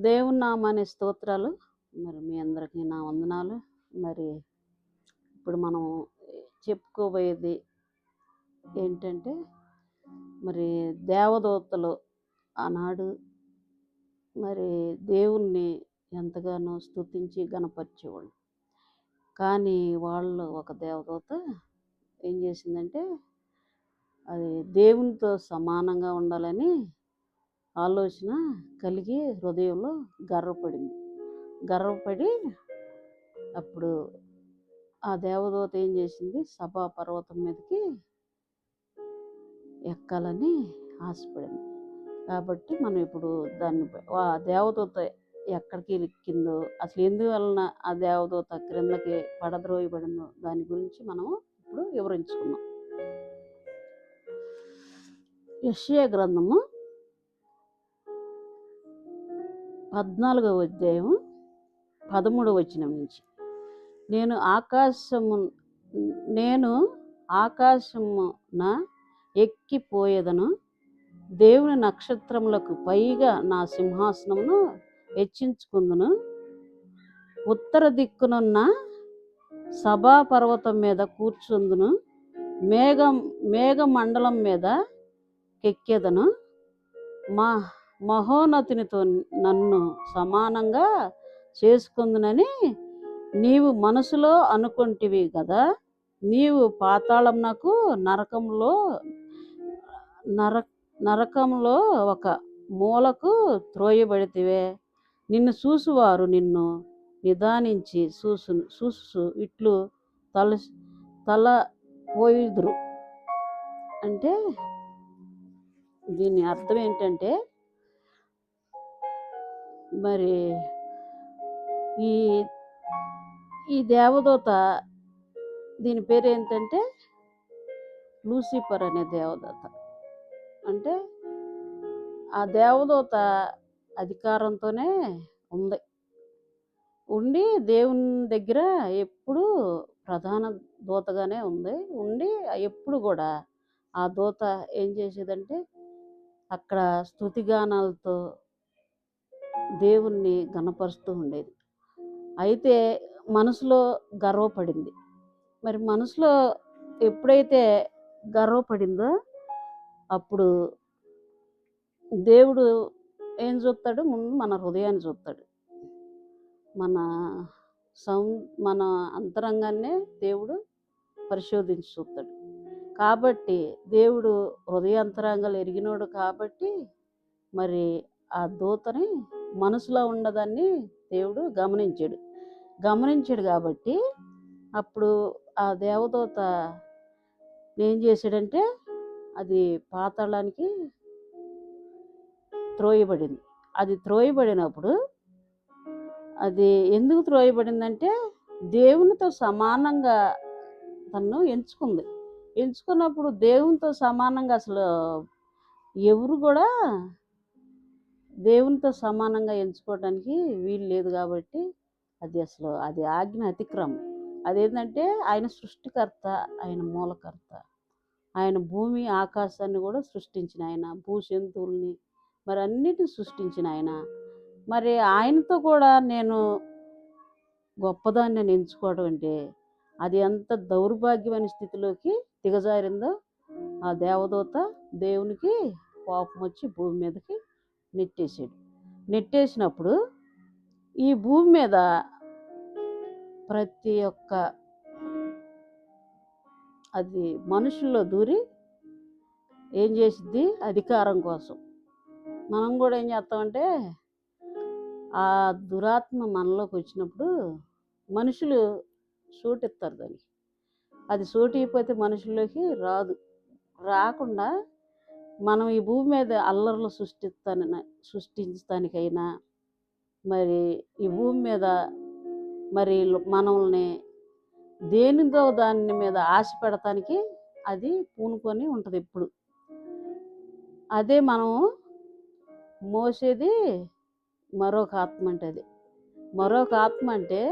దేవుని నామానికి స్తోత్రాలు. మరి మీ అందరికీ నా వందనాలు. మరి ఇప్పుడు మనం చెప్పుకోబోయేది ఏంటంటే, మరి దేవదూతలు ఆనాడు మరి దేవుణ్ణి ఎంతగానో స్తుతించి గణపరిచేవాళ్ళు. కానీ ఒక దేవదూత ఏం చేసిందంటే, అది దేవునితో సమానంగా ఉండాలని ఆలోచన కలిగి హృదయంలో గర్వపడి అప్పుడు ఆ దేవదూత ఏం చేసింది, సభా పర్వతం మీదకి ఎక్కాలని ఆశపడింది. కాబట్టి మనం ఇప్పుడు ఆ దేవదూత ఎక్కడికి ఎక్కిందో, అసలు ఎందువలన ఆ దేవదూత క్రిందకి పడద్రోయబడిందో దాని గురించి మనం ఇప్పుడు వివరించుకున్నాం. యెషయా గ్రంథము 14వ అధ్యాయం 13వ వచనం నుంచి, నేను ఆకాశమున ఎక్కిపోయేదను, దేవుని నక్షత్రములకు పైగా నా సింహాసనమును హెచ్చించుకుందును, ఉత్తర దిక్కునున్న సభా పర్వతం మీద కూర్చుందును, మేఘమండలం మీద కెక్కెదను, మహోన్నతునితో నన్ను సమానంగా చేసుకుందునని నీవు మనసులో అనుకొంటివి కదా. నీవు పాతాళమునకు నరకంలో ఒక మూలకు త్రోయబడితివే. నిన్ను చూసువారు నిన్ను నిదానించి చూసు ఇట్లు తల పోయుదురు. అంటే దీని అర్థం ఏంటంటే, మరి ఈ దేవదూత, దీని పేరు ఏంటంటే లూసిఫర్ అనే దేవదూత. అంటే ఆ దేవదూత అధికారంతోనే ఉండి దేవుని దగ్గర ఎప్పుడు ప్రధాన దూతగానే ఉండి ఎప్పుడు కూడా ఆ దూత ఏం చేసేదంటే, అక్కడ స్తుతిగానాలతో దేవుణ్ణి గణపరుస్తూ ఉండేది. అయితే మనసులో గర్వపడింది. మరి మనసులో ఎప్పుడైతే గర్వపడిందో అప్పుడు దేవుడు ఏం చూస్తాడు, ముందు మన హృదయాన్ని చూస్తాడు. మన అంతరంగాన్నే దేవుడు పరిశోధించి చూస్తాడు. కాబట్టి దేవుడు హృదయాంతరంగాలు ఎరిగినోడు కాబట్టి మరి ఆ దూతని మనసులో ఉన్నదాన్ని దేవుడు గమనించాడు కాబట్టి అప్పుడు ఆ దేవదూత ఏం చేశాడంటే, అది పాతాళానికి త్రోయబడింది. అది త్రోయబడినప్పుడు అది ఎందుకు త్రోయబడిందంటే, దేవునితో సమానంగా తను ఎంచుకున్నప్పుడు దేవునితో సమానంగా అసలు ఎవరు కూడా దేవునితో సమానంగా ఎంచుకోవడానికి వీలు లేదు. కాబట్టి అది ఆజ్ఞ అతిక్రమం. అదేంటంటే, ఆయన సృష్టికర్త, ఆయన మూలకర్త, ఆయన భూమి ఆకాశాన్ని కూడా సృష్టించిన ఆయన, భూజంతువుల్ని మరి అన్నిటిని సృష్టించిన ఆయన, మరి ఆయనతో కూడా నేను గొప్పదాన్ని ఎంచుకోవడం అంటే అది ఎంత దౌర్భాగ్యమైన స్థితిలోకి దిగజారిందో. ఆ దేవదూత దేవునికి కోపం వచ్చి భూమి మీదకి నెట్టేసినప్పుడు ఈ భూమి మీద ప్రతి ఒక్క అది మనుషుల్లో దూరి ఏం చేసిద్ది, అధికారం కోసం. మనం కూడా ఏం చేస్తామంటే, ఆ దురాత్మ మనలోకి వచ్చినప్పుడు మనుషులు సోటిస్తారు దానికి. అది సోటిపోతే మనుషుల్లోకి రాకుండా మనం ఈ భూమి మీద అల్లర్లు సృష్టించడానికైనా మరి ఈ భూమి మీద మరి మనల్ని దేనితో దాని మీద ఆశ పెడతానికి అది పూనుకొని ఉంటుంది ఎప్పుడు. అదే మనం మోసేది మరొక ఆత్మ. అంటే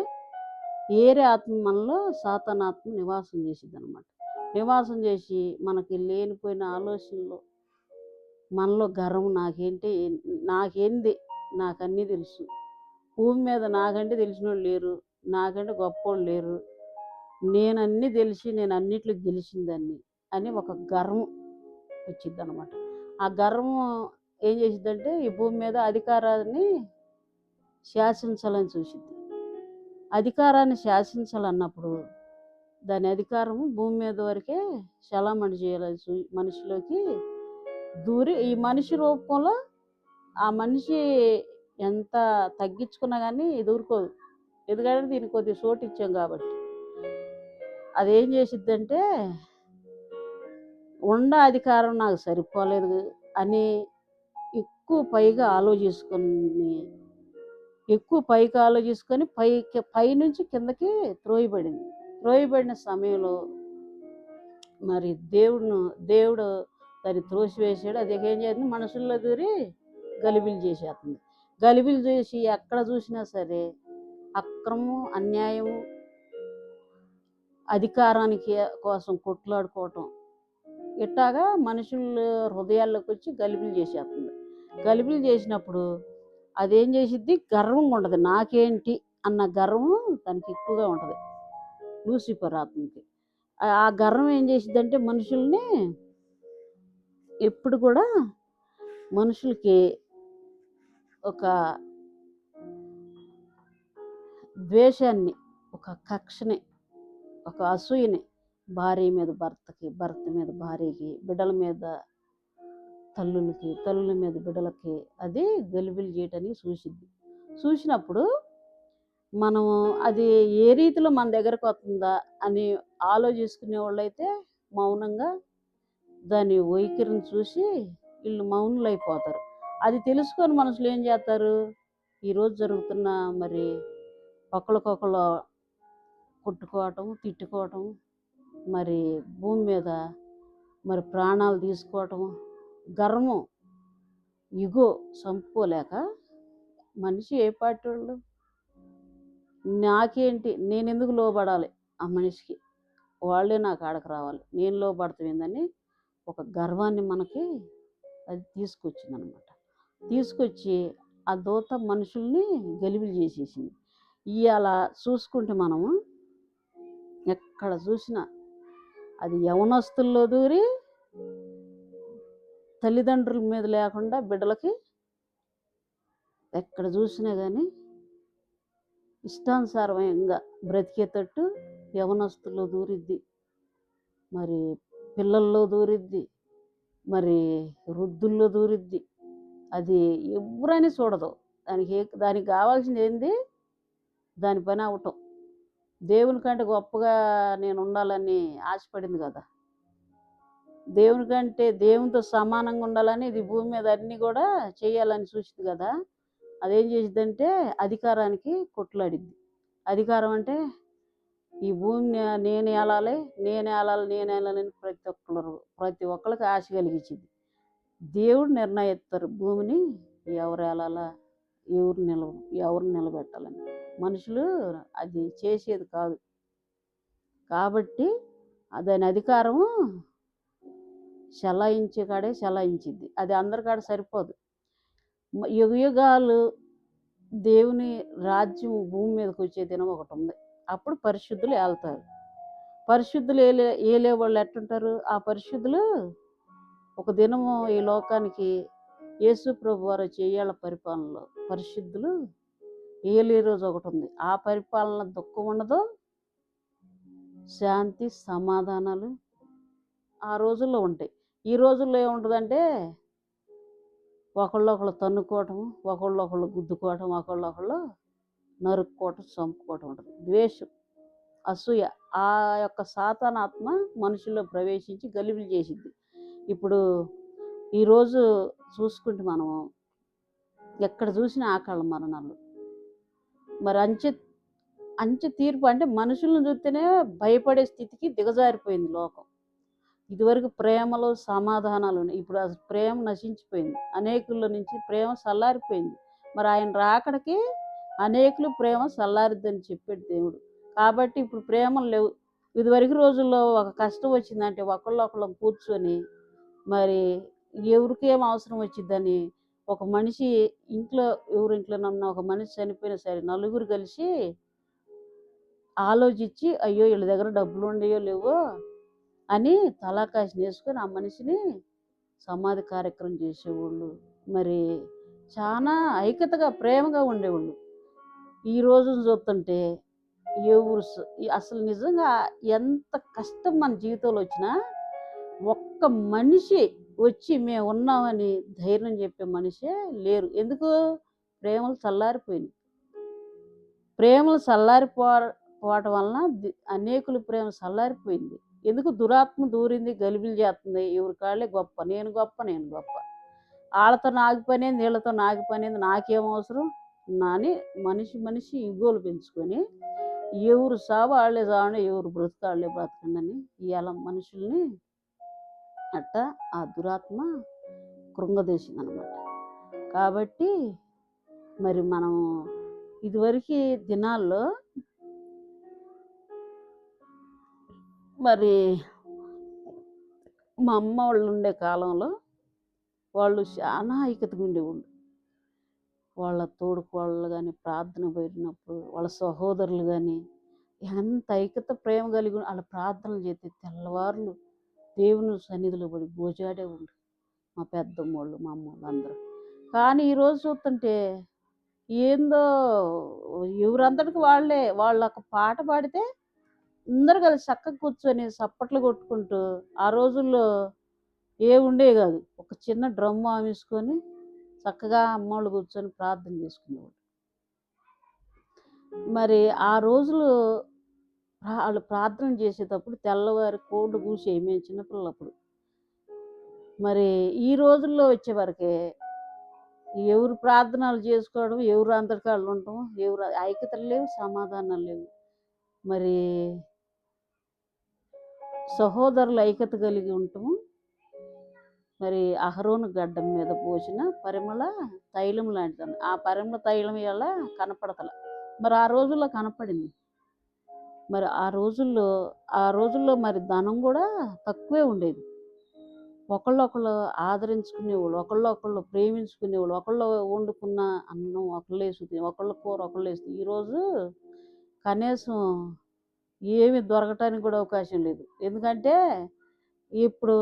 ఏరే ఆత్మ మనలో సాతానాత్మ నివాసం చేసిద్ది అనమాట. నివాసం చేసి మనకి లేనిపోయిన ఆలోచనలు, మనలో గర్వం, నాకేంది నాకన్నీ తెలుసు. భూమి మీద నాకంటే తెలిసినోళ్ళు లేరు. నాకంటే గొప్పోళ్ళు లేరు. నేనన్నీ తెలిసి నేను అన్నిట్లో గెలిచిందాన్ని అని ఒక గర్వం వచ్చిద్దనమాట. ఆ గర్వం ఏం చేసిద్దంటే ఈ భూమి మీద అధికారాన్ని శాసించాలని చూసిద్ది. అధికారాన్ని శాసించాలన్నప్పుడు దాని అధికారం భూమి మీద వరకే చలామణి చేయాలి మనిషిలోకి దూరి ఈ మనిషి రూపంలో ఆ మనిషి ఎంత తగ్గించుకున్నా కానీ దూరుకోదు. ఎందుకంటే దీనికి కొద్దిగా చోటు ఇచ్చాం కాబట్టి. అదేం చేసిద్దంటే అధికారం నాకు సరిపోలేదు అని ఎక్కువ పైగా ఆలోచించుకొని పైనుంచి కిందకి త్రోయబడింది. త్రోయబడిన సమయంలో మరి దేవుడు దాన్ని త్రోసివేసాడు. అది ఏం చేస్తుంది, మనుషుల్లో దూరి గలిబిలి చేసేస్తుంది. గలిబిలి చేసి ఎక్కడ చూసినా సరే అక్రమం, అన్యాయం, అధికారానికి కోసం కొట్లాడుకోవటం ఇట్టాగా మనుషుల హృదయాల్లోకి వచ్చి గలిబిలి చేసేస్తుంది. గలిబిలి చేసినప్పుడు అదేం చేసిద్ది, గర్వంగా ఉండదు. నాకేంటి అన్న గర్వం దానికి ఎక్కువగా ఉంటుంది లూసిఫర్ ఆత్మకి. ఆ గర్వం ఏం చేసిద్దంటే మనుషుల్ని ఎప్పుడు కూడా మనుషులకి ఒక ద్వేషాన్ని, ఒక కక్షని, ఒక అసూయని, భార్య మీద భర్తకి, భర్త మీద భార్యకి, బిడ్డల మీద తల్లులకి, తల్లుల మీద బిడ్డలకి అది గలిబిలి చేయటానికి చూసినప్పుడు మనం అది ఏ రీతిలో మన దగ్గరకు వస్తుందా అని ఆలోచించుకునే వాళ్ళైతే మౌనంగా దాని వైఖరిని చూసి వీళ్ళు మౌనులు అయిపోతారు. అది తెలుసుకొని మనుషులు ఏం చేస్తారు, ఈరోజు జరుగుతున్న మరి ఒకళ్ళకొకళ్ళు కొట్టుకోవటం, తిట్టుకోవటం, మరి భూమి మీద మరి ప్రాణాలు తీసుకోవటం, గర్వం, ఇగో చంపుకోలేక మనిషి ఏ పార్టీ వాళ్ళు, నాకేంటి, నేను ఎందుకు లోబడాలి ఆ మనిషికి, వాళ్ళే నాకు ఆడకు రావాలి, నేను లోబడతామేందని ఒక గర్వాన్ని మనకి అది తీసుకొచ్చిందనమాట. తీసుకొచ్చి ఆ దూత మనుషుల్ని గలిబిలి చేసేసింది. ఇవాళ చూసుకుంటే మనము ఎక్కడ చూసినా అది యవనస్తుల్లో దూరి తల్లిదండ్రుల మీద లేకుండా బిడ్డలకి ఎక్కడ చూసినా కానీ ఇష్టానుసారంగా బ్రతికేటట్టు యవనస్తుల్లో దూరిద్ది, మరి పిల్లల్లో దూరిద్ది, మరి వృద్ధుల్లో దూరిద్ది. అది ఎవరైనా చూడదు. దానికి కావాల్సింది ఏంది, దాని పని అవటం. దేవుని కంటే గొప్పగా నేను ఉండాలని ఆశపడింది కదా, దేవుని కంటే దేవునితో సమానంగా ఉండాలని ఇది భూమి మీద అన్నీ కూడా చేయాలని చూసింది కదా. అదేం చేసిద్దంటే అధికారానికి కొట్లాడిద్ది. అధికారం అంటే ఈ భూమిని నేను ఏలాలని ప్రతి ఒక్కరికి ఆశ కలిగించింది. దేవుడు నిర్ణయిస్తారు భూమిని ఎవరు ఏలాలా, ఎవరు నిలబెట్టాలని. మనుషులు అది చేసేది కాదు. కాబట్టి దాని అధికారము చలాయించే కాడే చలాయించిద్ది. అది అందరికాడ సరిపోదు. యుగాలు దేవుని రాజ్యం భూమి మీదకి వచ్చే దినం ఒకటి ఉంది. అప్పుడు పరిశుద్ధులు ఏలుతారు. పరిశుద్ధులు ఏలే వాళ్ళు ఎట్టుంటారు, ఆ పరిశుద్ధులు ఒక దినము ఈ లోకానికి యేసు ప్రభు వారు చేయాల పరిపాలనలో పరిశుద్ధులు ఏలే రోజు ఒకటి ఉంది. ఆ పరిపాలన దుఃఖం ఉండదు, శాంతి సమాధానాలు ఆ రోజుల్లో ఉంటాయి. ఈ రోజుల్లో ఏముంటుందంటే ఒకళ్ళొకళ్ళు తన్నుకోవటం, ఒకళ్ళొకళ్ళు గుద్దుకోవటం, ఒకళ్ళొకళ్ళు నరుక్కోవటం, చంపుకోవటం ఉంటుంది. ద్వేషం, అసూయ, ఆ యొక్క సాతానాత్మ మనుషుల్లో ప్రవేశించి గలిబిలి చేసిద్ది. ఇప్పుడు ఈరోజు చూసుకుంటే మనము ఎక్కడ చూసినా ఆకళ్ళ మరణాలు, మరి అంచె తీర్పు అంటే మనుషులను చూస్తేనే భయపడే స్థితికి దిగజారిపోయింది లోకం. ఇదివరకు ప్రేమలో సమాధానాలు ఉన్నాయి, ఇప్పుడు అసలు ప్రేమ నశించిపోయింది. అనేకుల నుంచి ప్రేమ చల్లారిపోయింది. మరి ఆయన రాకడికి అనేకులు ప్రేమ చల్లారిద్దని చెప్పాడు దేవుడు. కాబట్టి ఇప్పుడు ప్రేమలు లేవు. ఇదివరకు రోజుల్లో ఒక కష్టం వచ్చిందంటే ఒకళ్ళొకళ్ళం కూర్చొని మరి ఎవరికేం అవసరం వచ్చిద్దని ఒక మనిషి ఇంట్లో ఎవరింట్లోనన్నా ఒక మనిషి చనిపోయినా సరే నలుగురు కలిసి ఆలోచించి అయ్యో వీళ్ళ దగ్గర డబ్బులు ఉండయో లేవో అని తలాకాశని వేసుకొని ఆ మనిషిని సమాధి కార్యక్రమం చేసేవాళ్ళు. మరి చాలా ఐక్యతగా ప్రేమగా ఉండేవాళ్ళు. ఈ రోజున చూస్తుంటే ఎవరు అసలు నిజంగా ఎంత కష్టం మన జీవితంలో వచ్చినా ఒక్క మనిషి వచ్చి మేము ఉన్నామని ధైర్యం చెప్పే మనిషే లేరు. ఎందుకు? ప్రేమలు చల్లారిపోయినాయి. ప్రేమలు పోవటం వలన అనేకుల ప్రేమ చల్లారిపోయింది. ఎందుకు? దురాత్మ దూరింది, గలిబిలి చేస్తుంది. ఎవరి కాళ్ళే గొప్ప, నేను గొప్ప, నేను గొప్ప, వాళ్ళతో నాకు పనేంది, వీళ్ళతో నాకు పనేంది, నాకేం అవసరం అని మనిషి ఇగోలు పెంచుకొని ఎవరు సావు వాళ్ళే సావండి, ఎవరు బ్రతుకు వాళ్ళే బ్రతకండి ఇవాళ మనుషుల్ని అట్టా ఆ దురాత్మ కృంగదీసింది అనమాట. కాబట్టి మరి మనం ఇదివరకు దినాల్లో మరి మా అమ్మ వాళ్ళు ఉండే కాలంలో వాళ్ళు చాలా ఐక్యతగా ఉండేవాళ్ళు. వాళ్ళ తోడుకోళ్ళు కానీ ప్రార్థన పోయినప్పుడు వాళ్ళ సహోదరులు కానీ ఎంత ఐక్యత ప్రేమ కలిగి వాళ్ళ ప్రార్థనలు చేస్తే తెల్లవారులు దేవుని సన్నిధిలో పడి గోజాడే ఉండు మా పెద్దమ్మోళ్ళు మా అమ్మోళ్ళు అందరూ. కానీ ఈరోజు చూస్తుంటే ఏందో ఎవరంతటికి వాళ్ళే వాళ్ళు ఒక పాట పాడితే అందరు కలిసి చక్కగా కూర్చొని చప్పట్లు కొట్టుకుంటూ ఆ రోజుల్లో ఉండేవి కాదు. ఒక చిన్న డ్రమ్ము ఆమేసుకొని చక్కగా అమ్మోళ్ళు కూర్చొని ప్రార్థన చేసుకునేవాళ్ళు. మరి ఆ రోజులు వాళ్ళు ప్రార్థన చేసేటప్పుడు తెల్లవారి కోళ్ళు కూసేవి మేము చిన్నపిల్లలప్పుడు. మరి ఈ రోజుల్లో వచ్చేవరకే ఎవరు ప్రార్థనలు చేసుకోవడం, ఎవరు అందరికి వాళ్ళు ఉండటం, ఎవరు ఐక్యతలు లేవు, సమాధానాలు లేవు. మరి సహోదరులు ఐక్యత కలిగి ఉండటము మరి అహరోను గడ్డం మీద పోసిన పరిమళ తైలం లాంటిది. ఆ పరిమళ తైలం వల్ల కనపడతల. మరి ఆ రోజుల్లో కనపడింది. మరి ఆ రోజుల్లో మరి ధనం కూడా తక్కువే ఉండేది. ఒకళ్ళొకళ్ళు ఆదరించుకునేవాళ్ళు, ఒకళ్ళొకళ్ళు ప్రేమించుకునేవాళ్ళు, ఒకళ్ళు వండుకున్న అన్నం ఒకళ్ళే వేసుకుని, ఒకళ్ళ కూర ఒకళ్ళు వేసుకుని. ఈరోజు కనీసం ఏమి దొరకటానికి కూడా అవకాశం లేదు. ఎందుకంటే ఎప్పుడు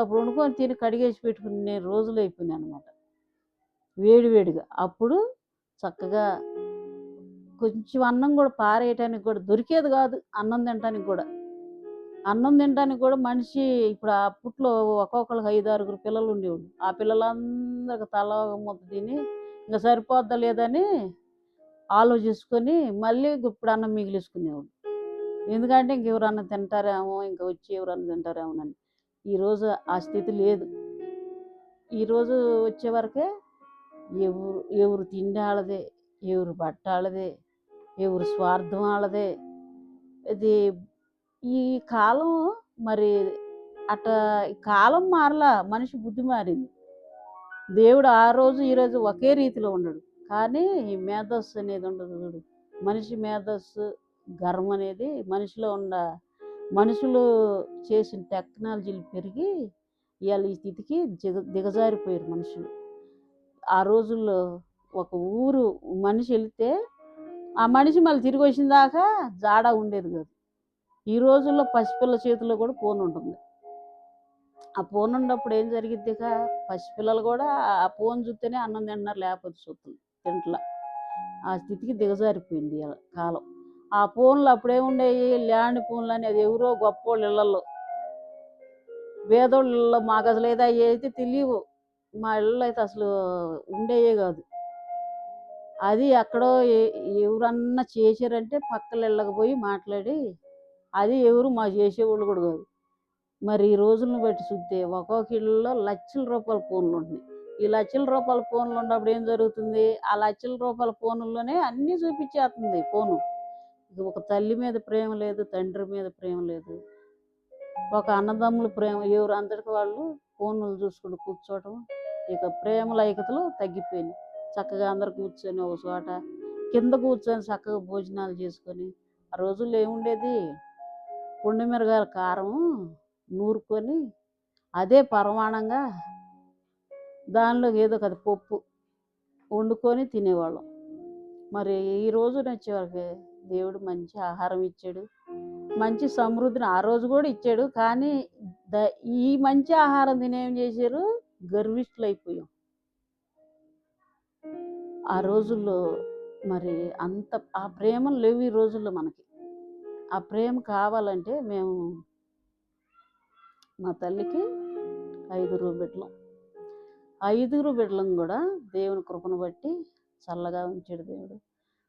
అప్పుడు వండుకొని తిని కడిగేసి పెట్టుకునే రోజులు అయిపోయినాయి అనమాట, వేడివేడిగా. అప్పుడు చక్కగా కొంచెం అన్నం కూడా పారేయటానికి కూడా దొరికేది కాదు. అన్నం తినడానికి కూడా మనిషి ఇప్పుడు అప్పట్లో ఒక్కొక్కరికి 5-6 పిల్లలు ఉండేవాళ్ళు. ఆ పిల్లలందరికి తలా ఒక ముద్ద తిని ఇంకా సరిపోద్దా లేదని ఆలోచించుకొని మళ్ళీ ఇప్పుడు అన్నం మిగిలించుకునేవాళ్ళు. ఎందుకంటే ఇంకెవరన్నా తింటారేమో, ఇంకా వచ్చి ఎవరన్నా తింటారేమోనని. ఈరోజు ఆ స్థితి లేదు. ఈరోజు వచ్చేవరకే ఎవరు తిండి వాళ్ళదే, ఎవరు బట్ట వాళ్ళదే, ఎవరు స్వార్థం వాళ్ళదే. ఇది ఈ కాలం మరి అట్ట కాలం మారలా, మనిషి బుద్ధి మారింది. దేవుడు ఆ రోజు ఈరోజు ఒకే రీతిలో ఉండడు. కానీ ఈ మేధస్సు అనేది ఉండదు చూడు. మనిషి మేధస్సు గర్వం అనేది మనుషులు చేసిన టెక్నాలజీలు పెరిగి ఇవాళ ఈ స్థితికి దిగజారిపోయారు మనుషులు. ఆ రోజుల్లో ఒక ఊరు మనిషి వెళితే ఆ మనిషి మళ్ళీ తిరిగి వచ్చిన దాకా జాడ ఉండేది కాదు. ఈ రోజుల్లో పసిపిల్ల చేతిలో కూడా ఫోన్ ఉంటుంది. ఆ ఫోన్ ఉన్నప్పుడు ఏం జరిగిద్ది? పసిపిల్లలు కూడా ఆ ఫోన్ చూస్తేనే అన్నం తింటున్నారు, లేకపోతే తింటలా. ఆ స్థితికి దిగజారిపోయింది కాలం. ఆ ఫోన్లు అప్పుడేముండేవి? ల్యాండ్ ఫోన్లు అని, అది ఎవరో గొప్పోళ్ళ ఇళ్ళల్లో, పేదోళ్ళ ఇళ్ళలో. మాకు అసలు ఏదో అయితే తెలియవు. మా ఇళ్ళలో అయితే అసలు ఉండేవే కాదు. అది ఎక్కడో ఎవరన్నా చేశారంటే పక్కల ఇళ్ళకి పోయి మాట్లాడి, అది ఎవరు మా చేసేవాళ్ళు కూడా కాదు. మరి ఈ రోజులను బట్టి చూస్తే ఒక్కొక్క ఇళ్ళలో లక్షల రూపాయల ఫోన్లు ఉంటున్నాయి. ఈ లక్షల రూపాయల ఫోన్లు ఉన్నప్పుడు ఏం జరుగుతుంది? ఆ లక్షల రూపాయల ఫోన్లోనే అన్నీ చూపించేస్తుంది ఫోను. ఒక తల్లి మీద ప్రేమ లేదు, తండ్రి మీద ప్రేమ లేదు, ఒక అన్నదమ్ముల ప్రేమ, ఎవరు అందరికి వాళ్ళు ఫోన్లు చూసుకుంటూ కూర్చోవటం. ఇక ప్రేమల ఐక్యతలు తగ్గిపోయినాయి. చక్కగా అందరు కూర్చొని ఒక చోట కింద కూర్చొని చక్కగా భోజనాలు చేసుకొని. ఆ రోజుల్లో ఏముండేది? పుండిమిరగాయల కారం నూరుకొని అదే పరమాణంగా దానిలోకి ఏదో ఒక పప్పు వండుకొని తినేవాళ్ళం. మరి ఈ రోజున వచ్చేవరకు దేవుడు మంచి ఆహారం ఇచ్చాడు. మంచి సమృద్ధిని ఆ రోజు కూడా ఇచ్చాడు. కానీ ద ఈ మంచి ఆహారం తిని ఏం చేశారు? గర్విష్ఠులైపోయాం. ఆ రోజుల్లో మరి అంత ఆ ప్రేమలు లేవు ఈ రోజుల్లో మనకి. ఆ ప్రేమ కావాలంటే మేము మా తల్లికి 5 బిడ్డలం. 5 బిడ్డలం కూడా దేవుని కృపను బట్టి చల్లగా ఉంచాడు దేవుడు.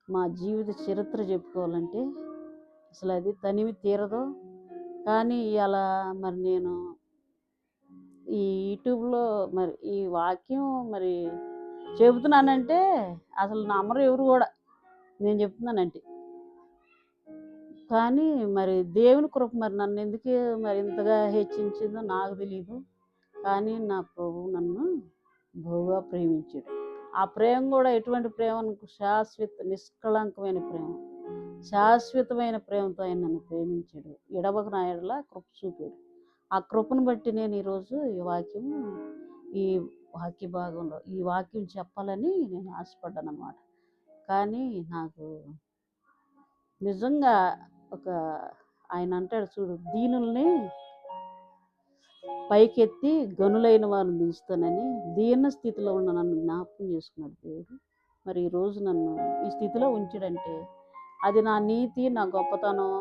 మా జీవిత చరిత్ర చెప్పుకోవాలంటే అసలు అది తనివి తీరదు. కానీ ఇలా మరి నేను ఈ యూట్యూబ్లో మరి ఈ వాక్యం మరి చెబుతున్నానంటే అసలు నమ్మరు ఎవరు కూడా నేను చెప్తున్నానంటే. కానీ మరి దేవుని కృప మరి నన్ను ఎందుకు మరి ఇంతగా హెచ్చించిందో నాకు తెలియదు. కానీ నా ప్రభువు నన్ను బహుగా ప్రేమించాడు. ఆ ప్రేమ కూడా ఎటువంటి ప్రేమ? శాశ్వత నిష్కళంకమైన ప్రేమ, శాశ్వతమైన ప్రేమతో ఆయన నన్ను ప్రేమించాడు. ఎడవక నా ఎడల కృప చూపాడు. ఆ కృపను బట్టి నేను ఈరోజు ఈ వాక్య భాగంలో ఈ వాక్యం చెప్పాలని నేను ఆశపడ్డాను అన్నమాట. కానీ నాకు నిజంగా ఆయన అంటాడు చూడు, దీనుల్ని పైకెత్తి గనులైన వారిని దించుతానని. దీన స్థితిలో ఉన్న నన్ను జ్ఞాపకం చేసుకున్నాడు దేవుడు. మరి ఈరోజు నన్ను ఈ స్థితిలో ఉంచాడంటే అది నా నీతి, నా గొప్పతనం.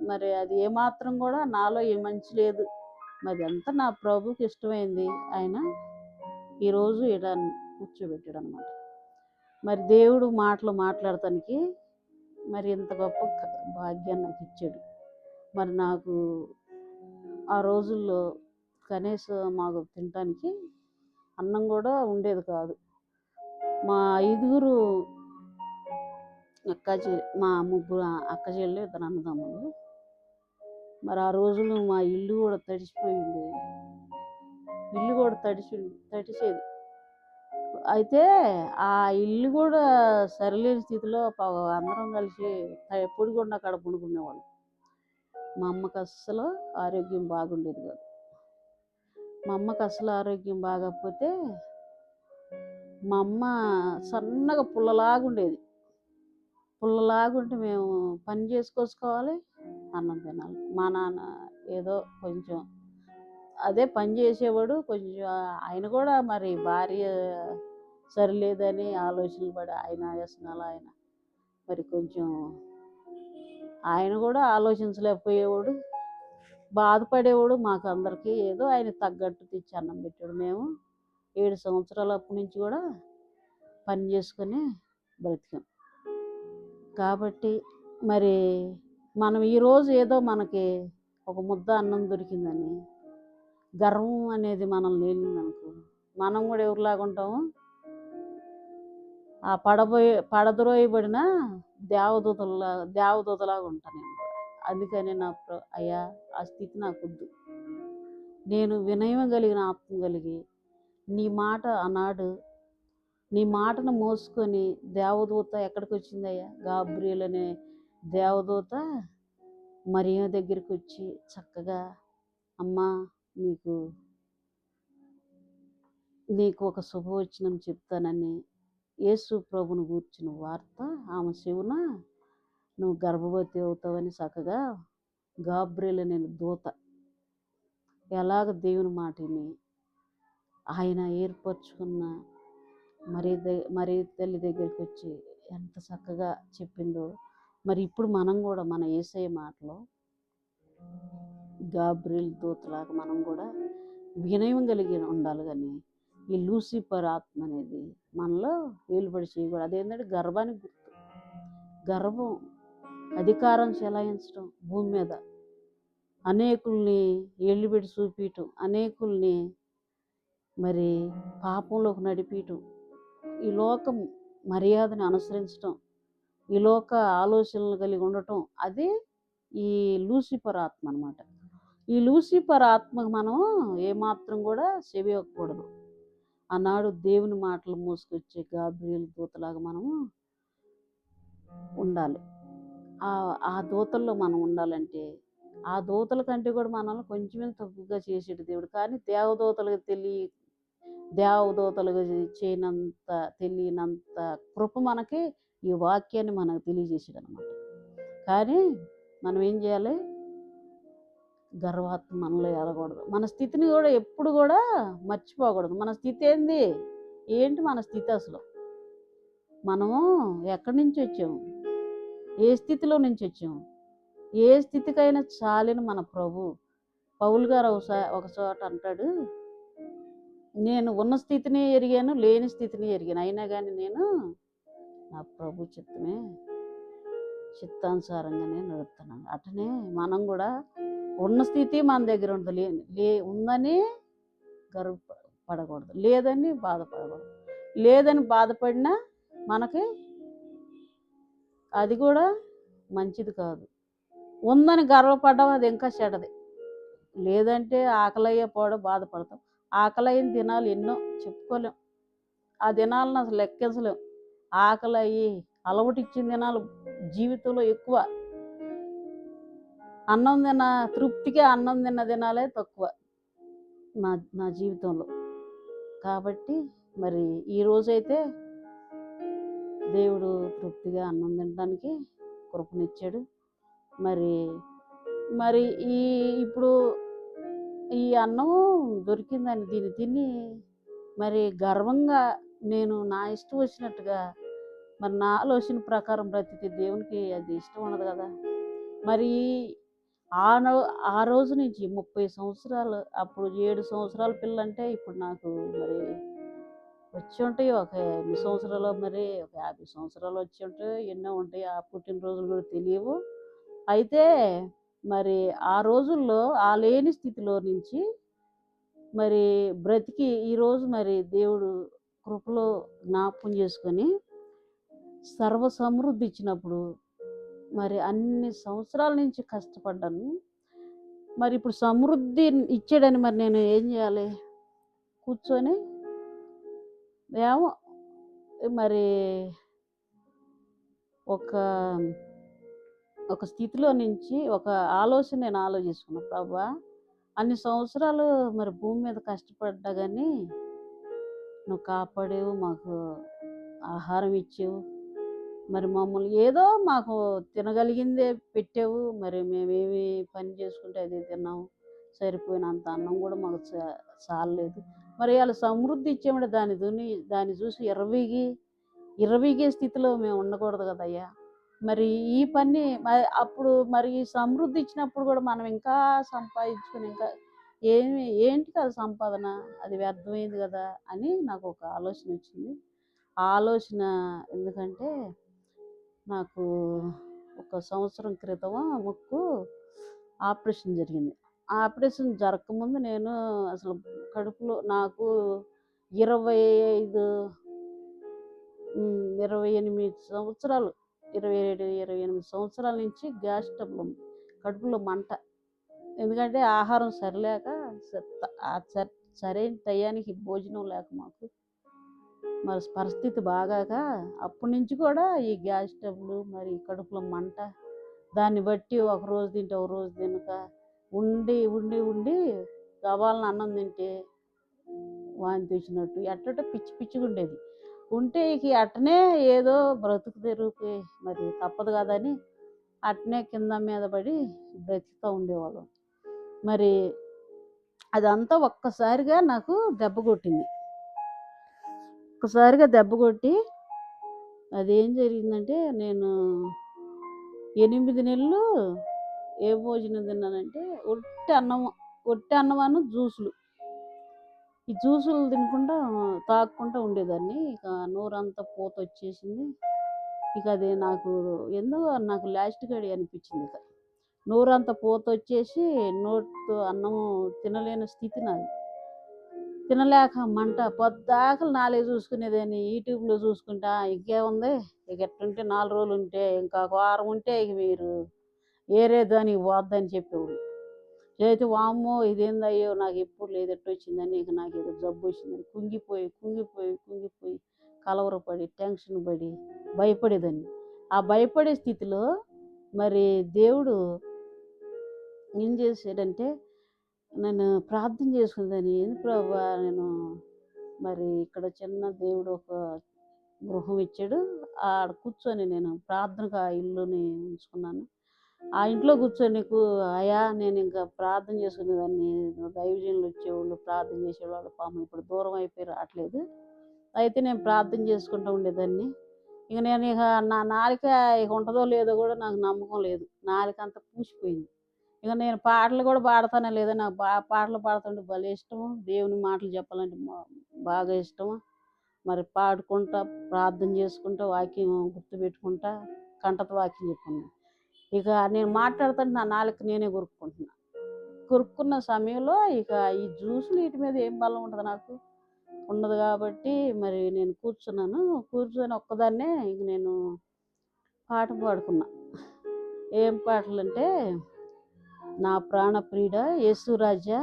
మరి అది ఏమాత్రం కూడా నాలో ఏ మంచి లేదు. మరి అంతా నా ప్రభుకి ఇష్టమైంది. ఆయన ఈరోజు ఇలా కూర్చోబెట్టాడు అన్నమాట. మరి దేవుడు మాటలు మాట్లాడటానికి మరి ఇంత గొప్ప భాగ్యాన్ని నాకు ఇచ్చాడు. మరి నాకు ఆ రోజుల్లో కనీసం మాకు తినటానికి అన్నం కూడా ఉండేది కాదు. మా 5 మా 3 అక్క చెల్లెలు, 2 అన్నదమ్ములు. మరి ఆ రోజుల్లో మా ఇల్లు కూడా తడిసిపోయింది. ఇల్లు కూడా తడిసేది. అయితే ఆ ఇల్లు కూడా సరిలేని స్థితిలో అందరం కలిసి పొడిగొండ అక్కడ పడుకునేవాళ్ళం. మా అమ్మకి అస్సలు ఆరోగ్యం బాగుండేది కాదు. మా అమ్మకి అసలు ఆరోగ్యం బాగపోతే మా అమ్మ సన్నగా పుల్లలాగుండేది. పుల్లలాగుంటే మేము పని చేసుకొచ్చుకోవాలి, అన్నం తినాలి. మా నాన్న ఏదో కొంచెం అదే పని చేసేవాడు. కొంచెం ఆయన కూడా మరి భార్య సరిలేదని ఆలోచనలు పడి ఆయన వ్యసనాలు ఆయన మరి కొంచెం ఆయన కూడా ఆలోచించలేకపోయేవాడు, బాధపడేవాడు. మాకు అందరికీ ఏదో ఆయన తగ్గట్టు తెచ్చి అన్నం పెట్టాడు. మేము 7 సంవత్సరాల అప్పటి నుంచి కూడా పని చేసుకొని బ్రతికాం. కాబట్టి మరి మనం ఈరోజు ఏదో మనకి ఒక ముద్ద అన్నం దొరికిందని గర్వం అనేది మనల్ని లేనిదనుకో, మనం కూడా ఎవరిలాగా ఉంటాము? ఆ పడద్రోయబడిన దేవదూతలాగా ఉంటాను నేను కూడా. అందుకని అయ్యా ఆ స్థితి నాకొద్దు. నేను వినయం కలిగిన ఆత్మ కలిగి నీ మాట ఆనాడు నీ మాటను మోసుకొని దేవదూత ఎక్కడికి వచ్చిందయ్యా? గాబ్రియల్ అనే దేవదూత మరియ దగ్గరికి వచ్చి చక్కగా, అమ్మా నీకు ఒక శుభవచనం చెప్తానని యేసు ప్రభుని గూర్చిన వార్త ఆమె చెవున నువ్వు గర్భవతి అవుతావని చక్కగా గాబ్రియల్ అనే దూత ఎలాగ దేవుని మాటని ఆయన ఏర్పరచుకున్న మరి తల్లి దగ్గరికి వచ్చి ఎంత చక్కగా చెప్పిందో. మరి ఇప్పుడు మనం కూడా మన యేసయ్య మాటలో గాబ్రియల్ దూతలాగా మనం కూడా వినయం కలిగి ఉండాలి. కానీ ఈ లూసిఫర్ ఆత్మ అనేది మనలో వేలుబడి చేయకూడదు. అదేంటంటే గర్భానికి గుర్తు. గర్భం అధికారం చెలాయించడం, భూమి మీద అనేకుల్ని ఏళ్ళుబెట్టి చూపించటం, అనేకుల్ని మరి పాపంలోకి నడిపించటం, ఈ లోకం మర్యాదను అనుసరించటం, ఈ లోక ఆలోచనలు కలిగి ఉండటం, అది ఈ లూసిఫర్ ఆత్మ అన్నమాట. ఈ లూసిఫర్ ఆత్మకు మనం ఏమాత్రం కూడా చెవియకూడదు. ఆనాడు దేవుని మాటలు మోసుకొచ్చే గాబ్రియల్ దూతలాగా మనము ఉండాలి. ఆ దూతల్లో మనం ఉండాలంటే ఆ దూతల కంటే కూడా మనల్ని కొంచెమే తక్కువగా చేసేడు దేవుడు. కానీ దేవదూతలకు దేవదూతలుగా చేయనంత తెలియనంత కృప మనకి ఈ వాక్యాన్ని మనకు తెలియజేసాడు అనమాట. కానీ మనం ఏం చేయాలి? గర్వాత్మ మనలో ఎలగకూడదు. మన స్థితిని కూడా ఎప్పుడు కూడా మర్చిపోకూడదు. మన స్థితి ఏంది? ఏంటి మన స్థితి అసలు? మనము ఎక్కడి నుంచి వచ్చాము? ఏ స్థితిలో నుంచి వచ్చాము? ఏ స్థితికైనా చాలిన మన ప్రభు. పౌలు గారు ఒక చోట అంటాడు, నేను ఉన్న స్థితిని ఎరిగాను, లేని స్థితిని ఎరిగాను, అయినా కానీ నేను నా ప్రభు చిత్తానుసారంగానే నడుస్తున్నాను. అటనే మనం కూడా ఉన్న స్థితి మన దగ్గర ఉంటుంది. ఉందని గర్వపడకూడదు, లేదని బాధపడకూడదు. లేదని బాధపడినా మనకి అది కూడా మంచిది కాదు. ఉందని గర్వపడడం అది ఇంకా చెడ్డది. లేదంటే ఆకలయ్యే పోవడం బాధపడతాం. ఆకలైన దినాలు ఎన్నో చెప్పుకోలేం. ఆ దినాలను అసలు లెక్కించలేం. ఆకలయ్యి అలవాటిచ్చిన దినాలు జీవితంలో ఎక్కువ. తృప్తిగా అన్నం తిన్న దినాలే తక్కువ నా జీవితంలో. కాబట్టి మరి ఈరోజైతే దేవుడు తృప్తిగా అన్నం తినడానికి కృపనిచ్చాడు. మరి ఇప్పుడు ఈ అన్నం దొరికిందని దీన్ని తిని మరి గర్వంగా నేను నా ఇష్టం వచ్చినట్టుగా మరి నా ఆలోచన ప్రకారం బ్రతికి దేవునికి అది ఇష్టం ఉండదు కదా. మరి ఆ రోజు నుంచి 30 సంవత్సరాలు, అప్పుడు 7 సంవత్సరాల పిల్లంటే ఇప్పుడు నాకు మరి వచ్చి ఉంటాయి ఒక 8 సంవత్సరాలు, మరి ఒక 50 సంవత్సరాలు వచ్చి ఉంటాయి, ఎన్నో ఉంటాయి. ఆ పుట్టినరోజులు కూడా తెలియవు. అయితే మరి ఆ రోజుల్లో ఆ లేని స్థితిలో నుంచి మరి బ్రతికి ఈరోజు మరి దేవుడు కృపలో జ్ఞాపకం చేసుకొని సర్వ సమృద్ధి ఇచ్చినప్పుడు మరి అన్ని సంవత్సరాల నుంచి కష్టపడ్డాను. మరి ఇప్పుడు సమృద్ధి ఇచ్చాడని మరి నేను ఏం చేయాలి? కూర్చొని ఏమో మరి ఒక స్థితిలో నుంచి ఒక ఆలోచన నేను ఆలోచించుకున్నాను. ప్రభువా, అన్ని సంవత్సరాలు మరి భూమి మీద కష్టపడ్డా కానీ నువ్వు కాపాడేవు, మాకు ఆహారం ఇచ్చేవు, మరి మమ్మల్ని ఏదో మాకు తినగలిగిందే పెట్టావు. మరి మేమేమి పని చేసుకుంటే అదే తిన్నాము, సరిపోయినంత అన్నం కూడా మాకు చాలలేదు. మరి వాళ్ళ సమృద్ధి ఇచ్చామంటే దాన్ని చూసి ఇరవిగే స్థితిలో మేము ఉండకూడదు కదయ్యా. మరి ఈ పని అప్పుడు మరి ఈ సమృద్ధి ఇచ్చినప్పుడు కూడా మనం ఇంకా సంపాదించుకుని ఇంకా ఏంటి కదా సంపాదన, అది వ్యర్థమైంది కదా అని నాకు ఒక ఆలోచన వచ్చింది. ఆ ఆలోచన ఎందుకంటే నాకు 1 సంవత్సరం క్రితం ముక్కు ఆపరేషన్ జరిగింది. ఆ ఆపరేషన్ జరగకముందు నేను అసలు కడుపులో నాకు 28 సంవత్సరాలు 28 సంవత్సరాల నుంచి గ్యాస్ ట్రబుల్, కడుపులో మంట. ఎందుకంటే ఆహారం సరిలేక, సరైన టయానికి భోజనం లేక మాకు మరి పరిస్థితి బాగాక అప్పటి నుంచి కూడా ఈ గ్యాస్ ట్రబుల్, మరి కడుపులో మంట, దాన్ని బట్టి ఒక రోజు తింటే ఒక రోజు తినక ఉండి ఉండి ఉండి గవాలను అన్నం తింటే వాంతి వచ్చినట్టు ఎట్ట పిచ్చిగా ఉండేది. ఉంటే ఇక అట్టనే ఏదో బ్రతుకు తెరువుకి మరి తప్పదు కదని అట్నే కింద మీద పడి బ్రతుకుతూ ఉండేవాళ్ళం. మరి అదంతా ఒక్కసారిగా నాకు దెబ్బ కొట్టింది. ఒక్కసారిగా దెబ్బ కొట్టి అదేం జరిగిందంటే నేను 8 నెలలు ఏ భోజనం తిన్నానంటే ఒట్టి అన్నమాను జ్యూసులు. ఈ జ్యూసులు తినకుండా తాగకుండా ఉండేదాన్ని. ఇక నోరంతా పూత వచ్చేసింది. ఇక అది నాకు లాస్ట్ గడి అనిపించింది. ఇక నోరంతా పూత వచ్చేసి నోటితో అన్నము తినలేని స్థితి నాది. తినలేక మంట, పొద్దాకలు 4 చూసుకునేదాన్ని, యూట్యూబ్లో చూసుకుంటా ఇంకేముంది, ఇక ఎట్టుంటే 4 రోజులు ఉంటే ఇంకా వారం ఉంటే ఇక మీరు ఏరే దానికి పోద్దని చెప్పేవాడు. అయితే వామ్మో ఇదేందయ్యో నాకు ఎప్పుడు లేదు, ఎట్టొచ్చిందని, ఇక నాకు ఏదో జబ్బు వచ్చిందని కుంగిపోయి కలవరపడి టెన్షన్ పడి భయపడేదాన్ని. ఆ భయపడే స్థితిలో మరి దేవుడు ఏం చేశాడంటే, నేను ప్రార్థన చేసుకునేదాన్ని. ఏంది ప్రభువా, నేను మరి ఇక్కడ చిన్న దేవుడు ఒక గృహం ఇచ్చాడు. ఆడ కూర్చొని నేను ప్రార్థనకు ఆ ఇల్లుని ఉంచుకున్నాను. ఆ ఇంట్లో కూర్చొని అయ్యా నేను ఇంకా ప్రార్థన చేసుకునేదాన్ని, దైవజనులు వచ్చేవాళ్ళు ప్రార్థన చేసేవాళ్ళు, పాపం ఇప్పుడు దూరం అయిపోయి రావట్లేదు. అయితే నేను ప్రార్థన చేసుకుంటూ ఉండేదాన్ని. నేను నా నాలుక ఉంటుందో లేదో కూడా నాకు నమ్మకం లేదు. నాలుక అంతా పూసిపోయింది. నేను పాటలు కూడా పాడతానో లేదో, నాకు పాటలు పాడుతుంటే భలే ఇష్టము. దేవుని మాటలు చెప్పాలంటే బాగా ఇష్టము. మరి పాడుకుంటా, ప్రార్థన చేసుకుంటా, వాక్యం గుర్తుపెట్టుకుంటా, కంటత వాక్యం చెప్పుకున్నాను. నేను మాట్లాడుతుంటే నా నాలుక నేనే కొరుక్కుంటున్నా. కొరుక్కున్న సమయంలో ఈ జ్యూసులు వీటి మీద ఏం బలం ఉంటుంది నాకు ఉండదు కాబట్టి మరి నేను కూర్చున్నాను. కూర్చొని ఒక్కదాన్నే నేను పాట పాడుకున్నా. ఏం పాటలంటే, నా ప్రాణప్రియుడ యేసురాజా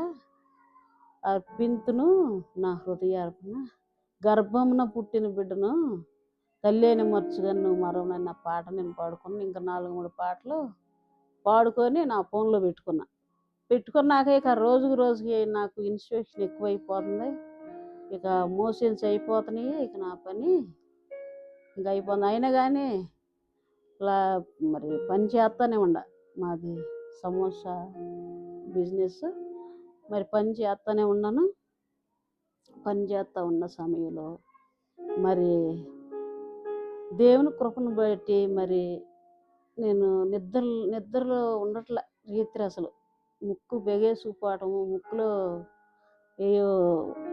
అర్పింతును నా హృదయార్పణ, గర్భమున పుట్టిన బిడ్డను తల్లేని మర్చుదని నువ్వు మరవనన్న పాట నేను పాడుకున్నాను. ఇంకా 4-3 పాటలు పాడుకొని నా ఫోన్లో పెట్టుకున్నాక రోజుకి నాకు ఇన్స్పెక్షన్ ఎక్కువైపోతుంది. మోషన్స్ అయిపోతున్నాయి. నా పని ఇంకా అయిపోతుంది. అయినా కానీ మరి పని చేస్తానే మాది సమోసా బిజినెస్. మరి పని చేస్తానే ఉన్నాను. పని చేస్తూ ఉన్న సమయంలో మరి దేవుని కృపను బట్టి మరి నేను నిద్రలో ఉండట్లే. రీతి అసలు ముక్కు బెగేసుకుపోవటము, ముక్కులో ఏయో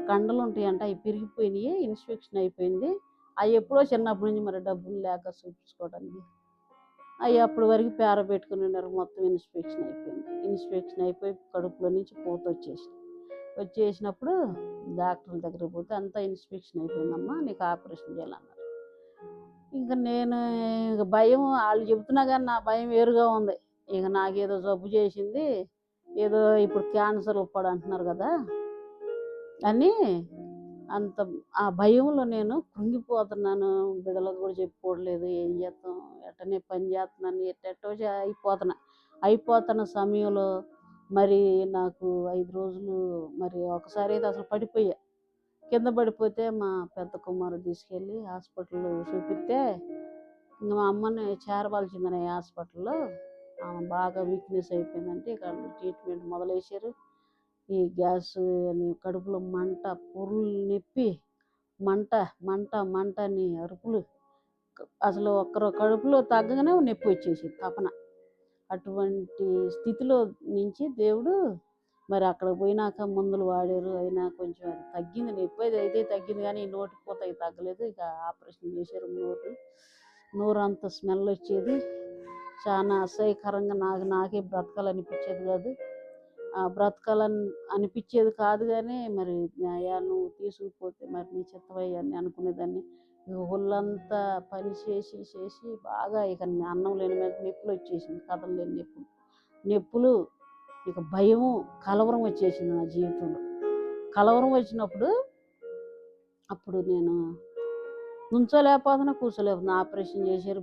కండలు ఉంటాయంట, అవి పెరిగిపోయినాయి, ఇన్స్పెక్షన్ అయిపోయింది. అవి ఎప్పుడో చిన్నప్పటి నుంచి మరి డబ్బులు లేక చూపించుకోవడానికి అవి అప్పటి వరకు పేర పెట్టుకుని ఉన్నారు. మొత్తం ఇన్స్పెక్షన్ అయిపోయి కడుపులో నుంచి పూత వచ్చేసినప్పుడు డాక్టర్ల దగ్గరికి పోతే అంతా ఇన్స్పెక్షన్ అయిపోయిందమ్మా, నీకు ఆపరేషన్ చేయాలన్నారు. నేను భయం, వాళ్ళు చెబుతున్నా కానీ నా భయం వేరుగా ఉంది. నాకేదో జబ్బు చేసింది, ఏదో ఇప్పుడు క్యాన్సర్ ఉప్పాడు అంటున్నారు కదా అని అంత ఆ భయంలో నేను కృంగిపోతున్నాను. బిడ్డలకు కూడా చెప్పుకోవట్లేదు, ఏం చేస్తాం, ఎట్టనే పని చేస్తున్నాను, ఎట్టెట్టో అయిపోతున్న సమయంలో మరి నాకు 5 రోజులు మరి ఒకసారి అయితే అసలు పడిపోయా. కింద పడిపోతే మా పెద్ద కుమారుడు తీసుకెళ్ళి హాస్పిటల్లో చూపిస్తే మా అమ్మని చేరవలసిందని హాస్పిటల్లో ఆమె బాగా వీక్నెస్ అయిపోయిందంటే ట్రీట్మెంట్ మొదలేశారు. ఈ గ్యాస్ అని కడుపులో మంట, పొరులు నొప్పి, మంట అని అరుపులు. అసలు కడుపులో తగ్గగానే నొప్పి వచ్చేసింది తపన. అటువంటి స్థితిలో నుంచి దేవుడు మరి అక్కడికి పోయినాక మందులు వాడారు. అయినా కొంచెం అది తగ్గింది, నొప్పి అయితే తగ్గింది, కానీ నోటి పూత అయితే తగ్గలేదు. ఆపరేషన్ చేశారు. నోరు అంత స్మెల్ వచ్చేది, చాలా అసహ్యకరంగా. నాకే బ్రతకాలనిపించేది కాదు. అనిపించేది కాదు. కానీ మరి అయ్యా నువ్వు తీసుకుపోతే మరి నీ చిత్తమయ్యా అని అనుకునేదాన్ని. ఒళ్ళంతా పని చేసి బాగా అన్నం లేని మీద నొప్పులు వచ్చేసింది, కదలలేని నొప్పులు. భయము, కలవరం వచ్చేసింది నా జీవితంలో. కలవరం వచ్చినప్పుడు అప్పుడు నేను నుంచోలేకపోతున్నా, కూర్చోలేకపోతున్నా. ఆపరేషన్ చేశారు.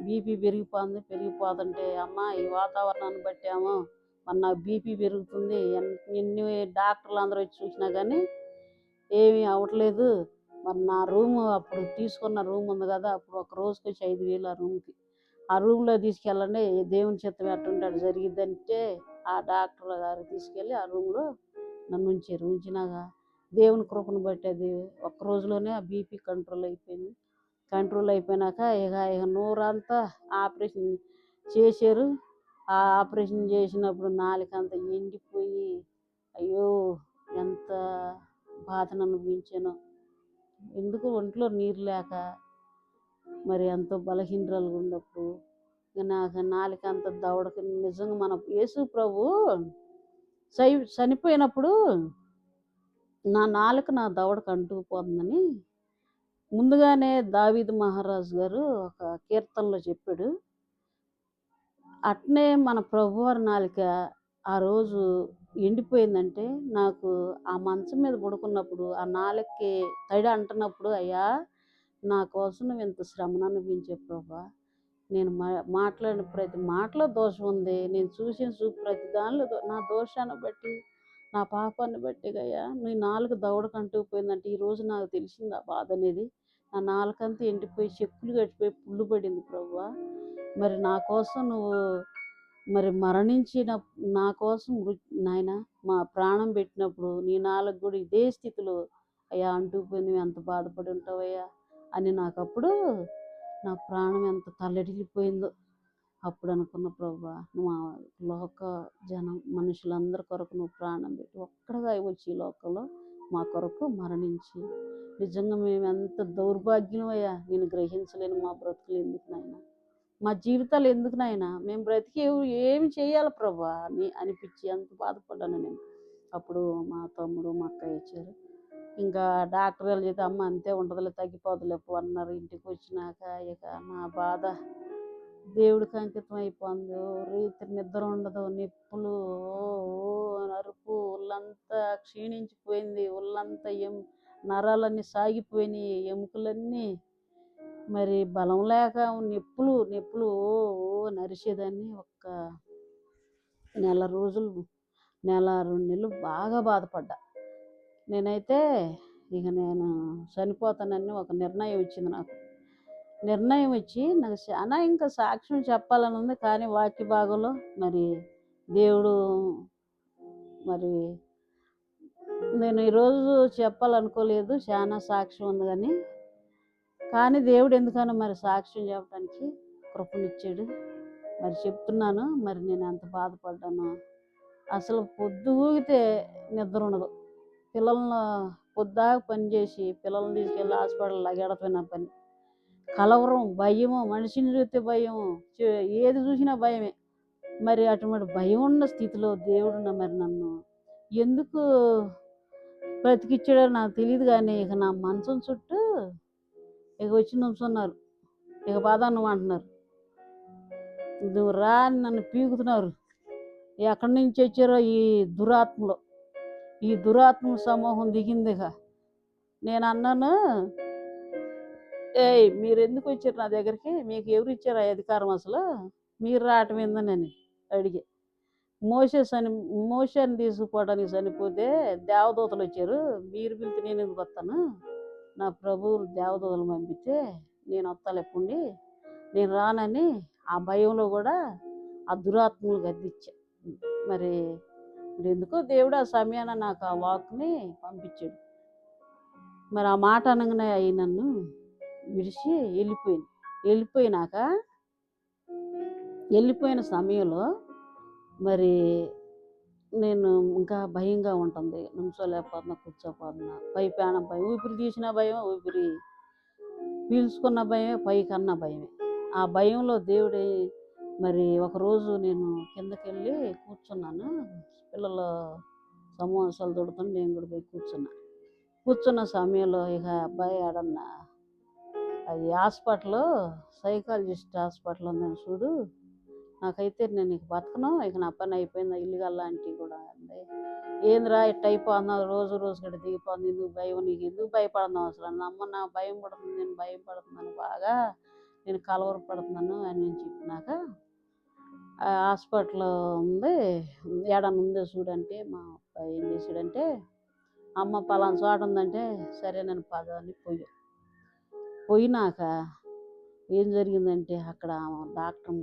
బీపీ పెరిగిపోతుంటే అమ్మ ఈ వాతావరణాన్ని బట్టామో మరి నాకు బీపీ పెరుగుతుంది, ఎన్ని డాక్టర్లు అందరూ వచ్చి చూసినా కానీ ఏమీ అవ్వట్లేదు. మరి నా రూము, అప్పుడు తీసుకున్న రూమ్ ఉంది కదా, అప్పుడు ఒక రోజుకి వచ్చి 5,000 ఆ రూమ్కి. ఆ రూమ్లో తీసుకెళ్ళండి, దేవుని చిత్తం ఎట్టుంటాడు జరిగిద్దంటే ఆ డాక్టర్ గారు తీసుకెళ్ళి ఆ రూమ్లో నన్ను ఉంచినాక దేవుని కృపను బట్టి అది ఒక్క రోజులోనే ఆ బీపీ కంట్రోల్ అయిపోయింది. కంట్రోల్ అయిపోయినాక నోరంతా ఆపరేషన్ చేశారు. ఆ ఆపరేషన్ చేసినప్పుడు నాలుకంతా ఎండిపోయి అయ్యో ఎంత బాధను అనుభవించానో. ఎందుకు ఒంట్లో నీరు లేక మరి ఎంతో బలహీనరాలుగా ఉన్నప్పుడు నాకు నాలుకంత దవడకు నిజంగా మన యేసు ప్రభు చనిపోయినప్పుడు నా నాలుక నా దవడకు అంటుకుపోతుందని ముందుగానే దావీదు మహారాజు గారు ఒక కీర్తనలో చెప్పాడు. అట్నే మన ప్రభువారి నాలుక ఆ రోజు ఎండిపోయిందంటే నాకు ఆ మంచం మీద పడుకున్నప్పుడు ఆ నాలుకకి తడి అంటున్నప్పుడు, అయ్యా నా కోసం నువ్వు ఇంత శ్రమను అనుభవించే ప్రభా, నేను మాట్లాడిన ప్రతి మాటలో దోషం ఉంది, నేను చూసిన ప్రతి దానిలో నా దోషాన్ని బట్టి నా పాపాన్ని బట్టిగయ్యా నీ నాలుక దవడకంటూ పోయిందంటే ఈరోజు నాకు తెలిసింది ఆ బాధ అనేది. నా నాలుకంతా ఎండిపోయి చెక్కులు కట్టిపోయి పుళ్ళు పడింది ప్రభువా. మరి నా కోసం నువ్వు మరి మరణించిన నా కోసం నాయన మా ప్రాణం పెట్టినప్పుడు నీ నాలుక కూడా ఇదే స్థితిలో అయ్యా అంటుకుపోయి నువ్వు ఎంత బాధపడి ఉంటావయ్యా అని నాకప్పుడు నా ప్రాణం ఎంత తల్లడిల్లిపోయిందో. అప్పుడు అనుకున్న ప్రభువా మా లోక జనం మనుషులందరి కొరకు నువ్వు ప్రాణం పెట్టి ఒక్కడగా వచ్చి ఈ లోకంలో మా కొరకు మరణించి నిజంగా మేము ఎంత దౌర్భాగ్యమయ్యా నేను గ్రహించలేను. మా బ్రతుకులు ఎందుకు నాయన, మా జీవితాలు ఎందుకు నాయన, మేము బ్రతికి ఏమి చేయాలి ప్రభా అని అనిపించి ఎంత బాధపడ్డాను నేను. అప్పుడు మా తమ్ముడు మా అక్క ఇచ్చారు. ఇంకా డాక్టర్ గారు చేస్తే అమ్మ అంతే ఉంటుందిలే తగ్గిపోదులే అన్నారు. ఇంటికి వచ్చినాక ఇక నా బాధ దేవుడికి అంకితం అయిపోయింది. రీతి నిద్ర ఉండదు, నొప్పులు, అరుపు, ఒళ్ళంతా క్షీణించిపోయింది, ఒళ్ళంతా నరాలన్నీ సాగిపోయినాయి, ఎముకలన్నీ మరి బలం లేక నొప్పులు నొప్పులు నరిచేదాన్ని. ఒక్క నెల రోజులు, నెల 2 నెలలు బాగా బాధపడ్డా. నేనైతే ఇక నేను చనిపోతానని ఒక నిర్ణయం వచ్చింది నాకు. నిర్ణయం వచ్చి నాకు చాలా ఇంకా సాక్ష్యం చెప్పాలని ఉంది. కానీ వాక్య భాగంలో మరి దేవుడు మరి నేను ఈరోజు చెప్పాలనుకోలేదు, చాలా సాక్ష్యం ఉంది కానీ దేవుడు ఎందుకనో మరి సాక్ష్యం చెప్పడానికి కృపనిచ్చాడు. మరి చెప్తున్నాను. మరి నేను ఎంత బాధపడ్డానో అసలు పొద్దు ఊగితే నిద్ర ఉండదు. పిల్లలను పొద్దాక పని చేసి పిల్లల్ని తీసుకెళ్ళి హాస్పిటల్ లాగెడపోయిన పని, కలవరం, భయము, మనిషిని చూస్తే భయం, ఏది చూసినా భయమే. మరి అటువంటి భయం ఉన్న స్థితిలో దేవుడు మరి నన్ను ఎందుకు బ్రతికిచ్చాడో నాకు తెలియదు. కానీ ఇక నా మంచం చుట్టూ ఇక వచ్చి నుంచున్నారు. ఇక బాధన్నం అంటున్నారు, నువ్వు రా అని నన్ను పీకుతున్నారు. ఎక్కడి నుంచి వచ్చారో ఈ దురాత్మలో, ఈ దురాత్మ సమూహం దిగింది. ఇక నేను అన్నాను, మీరు ఎందుకు వచ్చారు నా దగ్గరికి, మీకు ఎవరు ఇచ్చారు ఆ అధికారం, అసలు మీరు రావటం ఏందని అడిగి. మోషని తీసుకుపోవడానికి చనిపోతే దేవదూతలు వచ్చారు, మీరు పిలిచి నేను ఎందుకు వస్తాను, నా ప్రభువు దేవదూతలు పంపిస్తే నేను వస్తాను ఎప్పుడు, నేను రానని ఆ భయంలో కూడా ఆ దురాత్మలు గద్దిచ్చా. మరి ఎందుకో దేవుడు ఆ సమయాన నాకు ఆ వాక్ని పంపించాడు. మరి ఆ మాట అనగానే అయి నన్ను విడిచి వెళ్ళిపోయిన సమయంలో మరి నేను ఇంకా భయంగా ఉంటుంది. నుంచోలేకపోతున్నా, కూర్చోపోతున్నా, పై ప్రాణం భయం, ఊపిరి తీసిన భయం, ఊపిరి పీల్చుకున్న భయమే, పైకన్నా భయమే. ఆ భయంలో దేవుడే మరి ఒకరోజు నేను కిందకి వెళ్ళి కూర్చున్నాను. పిల్లల సమోసాలు దొడుతుంది, నేను కూడా పోయి కూర్చున్న సమయంలో ఇక అబ్బాయి ఆడన్నా అది హాస్పిటల్లో సైకాలజిస్ట్ హాస్పిటల్ ఉందని చూడు, నాకైతే నేను ఇక బతకను, ఇక నా పని అయిపోయింది, ఇల్లు గల్లాంటి కూడా అంది. ఏందిరా ఇట్ట అయిపోతున్నావు, రోజు గడ్డ దిగిపోతుంది, ఎందుకు భయం, నీకు ఎందుకు భయపడుతున్నావు అసలు, అమ్మ నా భయం పడుతుంది, నేను భయం పడుతున్నాను బాగా, నేను కలవరపడుతున్నాను అని నేను చెప్పినాక హాస్పిటల్ ఉంది ఏడన్నా ఉందో చూడంటే మా అబ్బాయి ఏం చేశాడంటే, అమ్మ పలానా చోట ఉందంటే సరే నేను పదాన్ని పోయినాక ఏం జరిగిందంటే అక్కడ డాక్టర్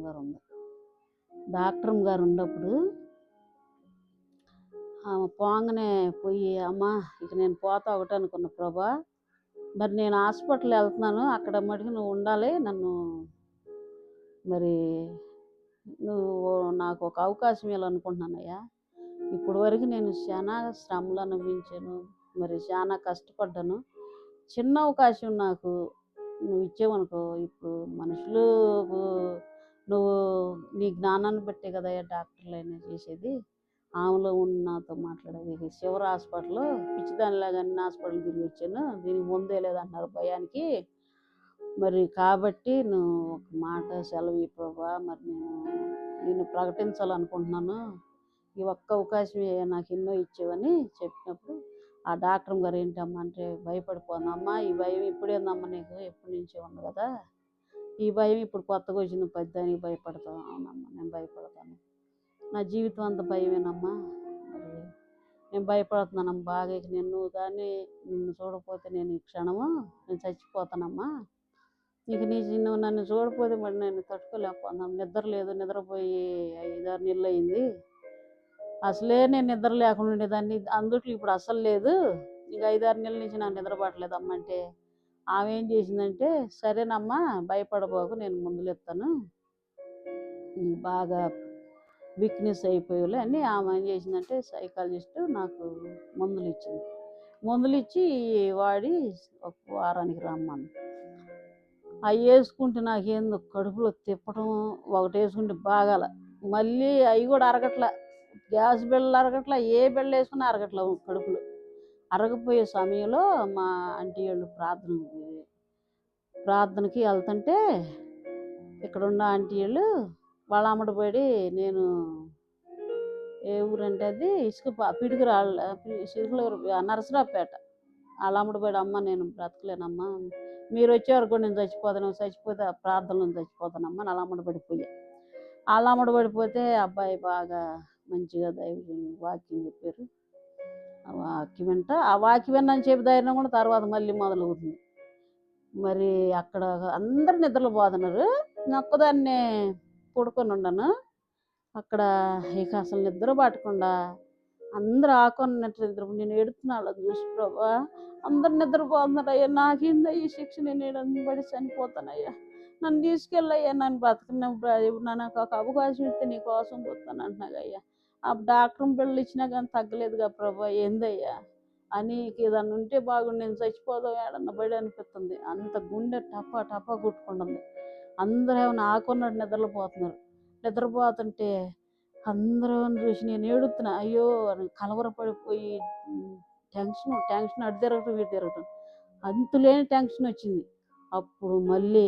గారు ఉన్నప్పుడు ఆమె పోగానే పోయి, అమ్మ ఇక నేను పోతా ఒకటి అనుకున్న ప్రభా, మరి నేను హాస్పిటల్ వెళ్తున్నాను, అక్కడ మటుకు నువ్వు ఉండాలి, నన్ను మరి నువ్వు నాకు ఒక అవకాశం ఇవ్వాలనుకుంటున్నానయ్యా, ఇప్పుడు వరకు నేను చాలా శ్రమలు అనుభవించాను, మరి చాలా కష్టపడ్డాను, చిన్న అవకాశం నాకు నువ్వు ఇచ్చావనుకో, ఇప్పుడు మనుషులు నువ్వు నీ జ్ఞానాన్ని బట్టే కదయ్యా డాక్టర్లు అయినా చేసేది, ఆమెలో ఉన్న నాతో మాట్లాడేది. శివర్ హాస్పిటల్లో పిచ్చిదానిలాగా అన్ని హాస్పిటల్ తిరిగి వచ్చాను, దీనికి ముందే లేదన్నారు భయానికి, మరి కాబట్టి నువ్వు ఒక మాట సెలవు ప్రభా, మరి నేను ప్రకటించాలనుకుంటున్నాను, ఈ ఒక్క అవకాశం నాకు ఎన్నో ఇచ్చేవని చెప్పినప్పుడు ఆ డాక్టర్ గారు ఏంటమ్మా అంటే, భయపడిపోనమ్మా, ఈ భయం ఇప్పుడేందమ్మా నీకు, ఎప్పటి నుంచే ఉంది కదా, ఈ భయం ఇప్పుడు కొత్తగా వచ్చింది, పెద్దానికి భయపడతావు. అవునమ్మా నేను భయపడతాను, నా జీవితం అంత భయమేనమ్మా, మరి నేను భయపడుతున్నానమ్మా బాగా. ఇక నువ్వు కానీ నిన్ను చూడకపోతే నేను ఈ క్షణము నేను చచ్చిపోతానమ్మా. ఇక నువ్వు నన్ను చూడకపోతే మరి నేను తట్టుకోలేకపోతున్నాను. నిద్ర లేదు, నిద్రపోయి 5-6 నెలలు అయింది. అసలే నేను నిద్ర లేకుండా ఉండేదాన్ని, అందుట్లో ఇప్పుడు అసలు లేదు. ఇక 5-6 నెలల నుంచి నాకు నిద్ర పట్టలేదమ్మా అంటే ఆమె ఏం చేసిందంటే, సరేనమ్మా భయపడబోకు, నేను మందులు ఇస్తాను, నీకు బాగా వీక్నెస్ అయిపోయేలే అని ఆమె ఏం చేసిందంటే సైకాలజిస్ట్ నాకు మందులు ఇచ్చింది. మందులు ఇచ్చి వాడి ఒక వారానికి రమ్మని. అవి వేసుకుంటే నాకేందో కడుపులో తిప్పడం, ఒకటి వేసుకుంటే బాగాల, మళ్ళీ అవి కూడా అరగట్ల, గ్యాస్ బిళ్ళలు అరగట్ల, ఏ బిళ్ళ వేసుకున్నా అరగట్ల కడుపులో. అరగపోయే సమయంలో మా ఆంటీ వాళ్ళు ప్రార్థనకి వెళ్తుంటే ఇక్కడున్న ఆంటీ వాళ్ళు వాళ్ళ అమ్మడి పడి, నేను ఏ ఊరంటే అది పిడుగురాళ్ళ నరసరావుపేట, వాళ్ళ అమ్మడి పడి, అమ్మ నేను బ్రతకలేనమ్మా, మీరు వచ్చేవారు కూడా నేను చచ్చిపోతే ప్రార్థనలో చచ్చిపోతానమ్మా, వాళ్ళ అమ్మడి పడిపోయా. వాళ్ళ అమ్మడి పడిపోతే అబ్బాయి బాగా మంచిగా దైవం వాక్యం చెప్పారు. ఆ వాక్యం వింట, ఆ వాక్యం విన్నాను చెప్పి ధైర్యం కూడా తర్వాత మళ్ళీ మొదలవుతుంది. మరి అక్కడ అందరు నిద్రలు పోతున్నారు, నేను ఒక్కదాన్నే పడుకొని ఉండను అక్కడ. ఇక అసలు నిద్ర పట్టకుండా అందరూ ఆకున్నట్టు నిద్ర, నేను ఎడుతున్నాను చూసి, ప్రభా అందరు నిద్రపోతున్నారు అయ్యా, నాకేందా ఈ శిక్ష, నేను పడి చనిపోతానయ్యా, నన్ను తీసుకెళ్ళయ్యా, నన్ను నాకు ఒక అవకాశం ఇస్తే నీ కోసం పోతాను అంటున్నాగా అయ్యా. ఆ డాక్టర్ బిళ్ళలు ఇచ్చినా కానీ తగ్గలేదుగా ప్రభా, ఏందయ్యా అని, ఏదన్నా ఉంటే బాగుండి, నేను చచ్చిపోదాం ఏడన్నా బడి అనిపిస్తుంది. అంత గుండె టపా టపా కొట్టుకుంటుంది. అందరూ ఏమైనా ఆకున్నట్టు నిద్రపోతున్నారు. నిద్రపోతుంటే అందరూ చూసి నేను ఏడుతున్నా, అయ్యో అని కలవరపడిపోయి టెన్షన్ అటు తిరగటం ఇటు తిరగటం, అంతులేని టెన్షన్ వచ్చింది. అప్పుడు మళ్ళీ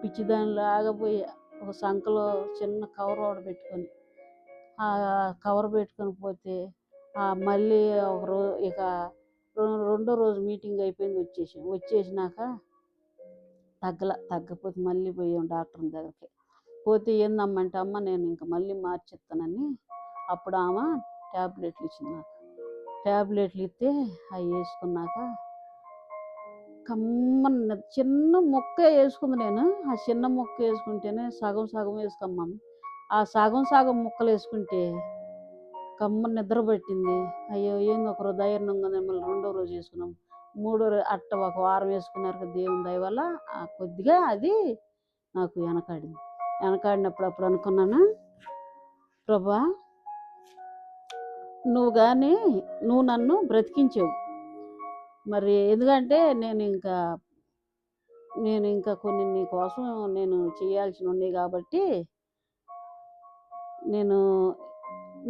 పిచ్చిదానిలాగా పోయి ఒక సంకలో చిన్న కవర్ ఒకటి పెట్టుకొని, ఆ కవర్ పెట్టుకొని పోతే మళ్ళీ ఇక రెండో రోజు మీటింగ్ అయిపోయింది, వచ్చేసినాక తగ్గకపోతే మళ్ళీ పోయాం డాక్టర్ దగ్గరికి. పోతే ఏందమ్మంటే, అమ్మ నేను ఇంకా మళ్ళీ మార్చిస్తానని అప్పుడు ఆమె ట్యాబ్లెట్లు ఇచ్చింది నాకు. ట్యాబ్లెట్లు ఇస్తే అవి వేసుకున్నాక కమ్మన్న చిన్న ముక్క వేసుకుంది. నేను ఆ చిన్న ముక్క వేసుకుంటేనే సగం సగం వేసుకోమ్మను, ఆ సగం సగం ముక్కలు వేసుకుంటే కమ్మని నిద్ర పట్టింది. అయ్యో ఏంది ఒకరోజు ధైర్యంగా ఉంది, మళ్ళీ రెండో రోజు వేసుకున్నాం, మూడో రోజు అట్ట ఒక వారం వేసుకున్నారు. దేవుని దయ వల్ల కొద్దిగా అది నాకు వెనకాడినప్పుడు అప్పుడు అనుకున్నాను, ప్రభా నువ్వు నన్ను బ్రతికించావు. మరి ఎందుకంటే నేను ఇంకా కొన్ని నీ కోసం నేను చేయాల్సి ఉన్నాయి కాబట్టి నేను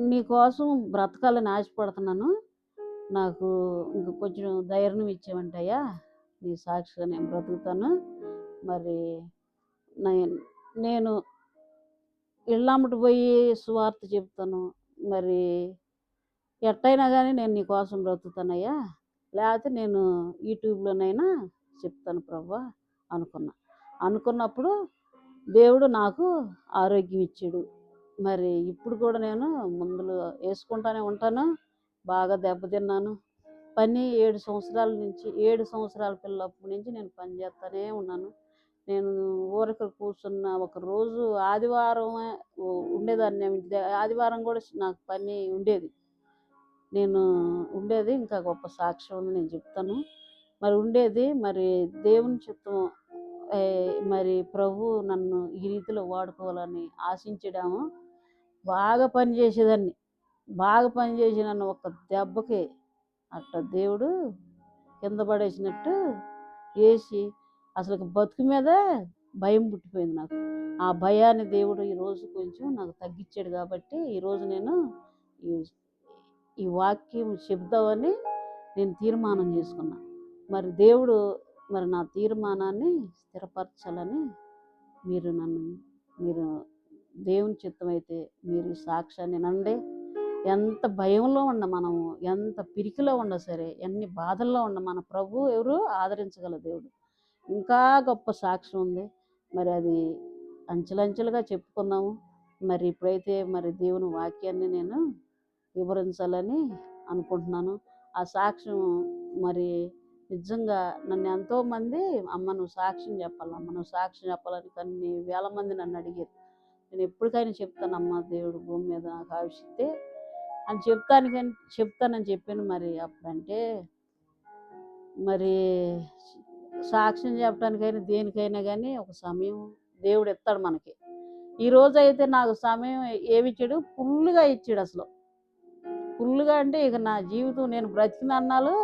నీ కోసం బ్రతకాలని ఆశపడుతున్నాను. నాకు ఇంక కొంచెం ధైర్యం ఇచ్చేవంటయ్యా, నీ సాక్షిగా నేను బ్రతుకుతాను. మరి నేను ఇళ్ళమ్మటి పోయి సువార్త చెప్తాను, మరి ఎట్టయినా కానీ నేను నీ కోసం బ్రతుకుతానయ్యా, లేకపోతే నేను యూట్యూబ్లోనైనా చెప్తాను ప్రభా అనుకున్నప్పుడు దేవుడు నాకు ఆరోగ్యం ఇచ్చాడు. మరి ఇప్పుడు కూడా నేను మందులు వేసుకుంటానే ఉంటాను. బాగా దెబ్బతిన్నాను. పని 7 సంవత్సరాల పిల్లప్పటి నుంచి నేను పని చేస్తూనే ఉన్నాను. నేను ఊరికి కూర్చున్న ఒక రోజు ఆదివారం ఉండేదాన్ని, ఆదివారం కూడా నాకు పని ఉండేది, ఉండేది. ఇంకా గొప్ప సాక్ష్యం ఉంది, నేను చెప్తాను. మరి ఉండేది, మరి దేవుని చిత్తం, మరి ప్రభు నన్ను ఈ రీతిలో వాడుకోవాలని ఆశించడాము. బాగా పనిచేసేదాన్ని, బాగా పనిచేసి నన్ను ఒక దెబ్బకి అట్ట దేవుడు కింద పడేసినట్టు వేసి అసలు బతుకు మీద భయం పుట్టిపోయింది నాకు. ఆ భయాన్ని దేవుడు ఈరోజు కొంచెం నాకు తగ్గించాడు కాబట్టి ఈరోజు నేను ఈ వాక్యం చెప్దామని నేను తీర్మానం చేసుకున్నా. మరి దేవుడు మరి నా తీర్మానాన్ని స్థిరపరచాలని మీరు దేవుని చిత్తమైతే మీరు ఈ సాక్ష్యాన్ని నండి. ఎంత భయంలో ఉన్న మనము, ఎంత పిరికిలో ఉన్నా సరే, ఎన్ని బాధల్లో ఉన్న మన ప్రభు ఎవరు ఆదరించగల దేవుడు. ఇంకా గొప్ప సాక్ష్యం ఉంది, మరి అది అంచెలంచెలుగా చెప్పుకుందాము. మరి ఇప్పుడైతే మరి దేవుని వాక్యాన్ని నేను వివరించాలని అనుకుంటున్నాను. ఆ సాక్ష్యం మరి నిజంగా నన్ను ఎంతోమంది, అమ్మ నువ్వు సాక్ష్యం చెప్పాలమ్మ, నువ్వు సాక్ష్యం చెప్పాలని కొన్ని వేల మంది నన్ను అడిగారు. నేను ఎప్పటికైనా చెప్తానమ్మా, దేవుడు భూమి మీద నాకు ఆయుషిస్తే అని చెప్తానని చెప్పాను. మరి అప్పుడంటే మరి సాక్ష్యం చెప్పడానికైనా దేనికైనా కానీ ఒక సమయం దేవుడు ఇస్తాడు మనకి. ఈరోజు అయితే నాకు సమయం ఏమిచ్చాడు, ఫుల్గా ఇచ్చాడు. అసలు ఫుల్గా అంటే ఇక నా జీవితం నేను బ్రతికిన అన్నాలు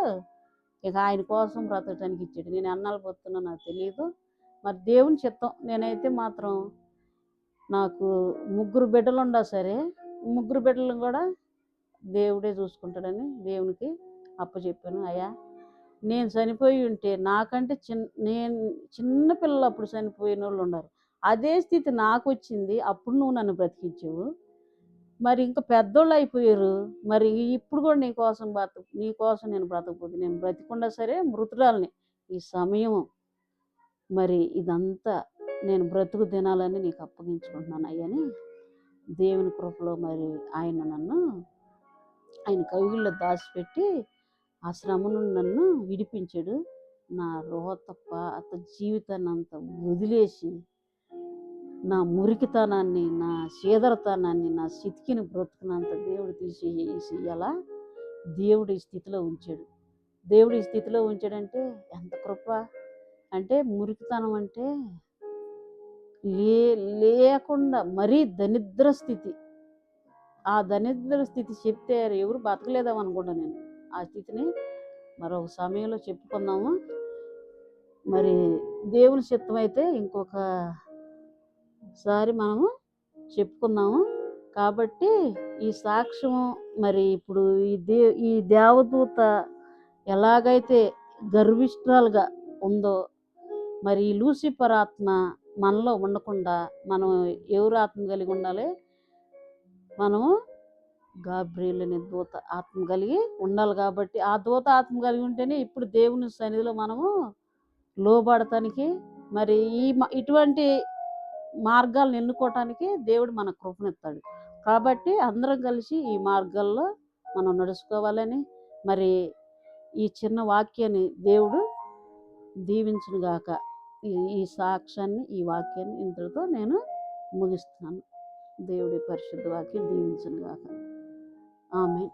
ఇక ఆయన కోసం బ్రతకడానికి ఇచ్చాడు. నేను అన్నాలు పోతున్నా నాకు తెలియదు, మరి దేవుని చిత్తం. నేనైతే మాత్రం నాకు 3 బిడ్డలు ఉన్నా సరే 3 బిడ్డలను కూడా దేవుడే చూసుకుంటాడని దేవునికి అప్పచెప్పాను. అయ్యా నేను చనిపోయి ఉంటే నాకంటే నేను చిన్న పిల్లలు అప్పుడు చనిపోయిన వాళ్ళు ఉన్నారు, అదే స్థితి నాకు వచ్చింది, అప్పుడు నువ్వు నన్ను బ్రతికించావు. మరి ఇంకా పెద్దోళ్ళు అయిపోయారు, మరి ఇప్పుడు కూడా నీ కోసం నేను బ్రతకపోతే నేను బ్రతికుండా సరే మృతురాల్ని. ఈ సమయం మరి ఇదంతా నేను బ్రతుకు తినాలని నీకు అప్పగించుకుంటున్నాను అయ్యని దేవుని కృపలో మరి ఆయన కవిగిల్లో దాచిపెట్టి ఆ శ్రమ నుండి నన్ను విడిపించాడు. నా రోతప్ప జీవితాన్ని అంతా వదిలేసి నా మురికితనాన్ని, నా చీదరతనాన్ని, నా సితికిని బ్రతుకునంత దేవుడు తీసేయాలా దేవుడు ఈ స్థితిలో ఉంచాడు. దేవుడు ఈ స్థితిలో ఉంచాడంటే ఎంత కృప అంటే, మురికితనం అంటే లేకుండా మరీ దరిద్ర స్థితి. ఆ దరిద్ర స్థితి చెప్తే ఎవరు బతకలేదాం అనుకుంటా. నేను ఆ స్థితిని మరొక సమయంలో చెప్పుకుందాము. మరి దేవుని చిత్తం అయితే ఇంకొకసారి మనము చెప్పుకుందాము. కాబట్టి ఈ సాక్ష్యం మరి ఇప్పుడు ఈ దేవదూత ఎలాగైతే గర్విష్ఠురాలుగా ఉందో, మరి ఈ లూసిఫర్ ఆత్మ మనలో ఉండకుండా మనం ఎవరు ఆత్మ కలిగి ఉండాలి? మనము గాబ్రియల్ అనే దూత ఆత్మ కలిగి ఉండాలి. కాబట్టి ఆ దూత ఆత్మ కలిగి ఉంటేనే ఇప్పుడు దేవుని సన్నిధిలో మనము లోబడటానికి, మరి ఇటువంటి మార్గాలను ఎన్నుకోవటానికి దేవుడు మన కృపనిస్తాడు. కాబట్టి అందరం కలిసి ఈ మార్గాల్లో మనం నడుచుకోవాలని, మరి ఈ చిన్న వాక్యాన్ని దేవుడు దీవించునుగాక. ఈ సాక్ష్యాన్ని, ఈ వాక్యాన్ని ఇంతటితో నేను ముగిస్తున్నాను. దేవుడి పరిశుద్ధ వాక్యం దీవించునుగాక. ఆమేన్.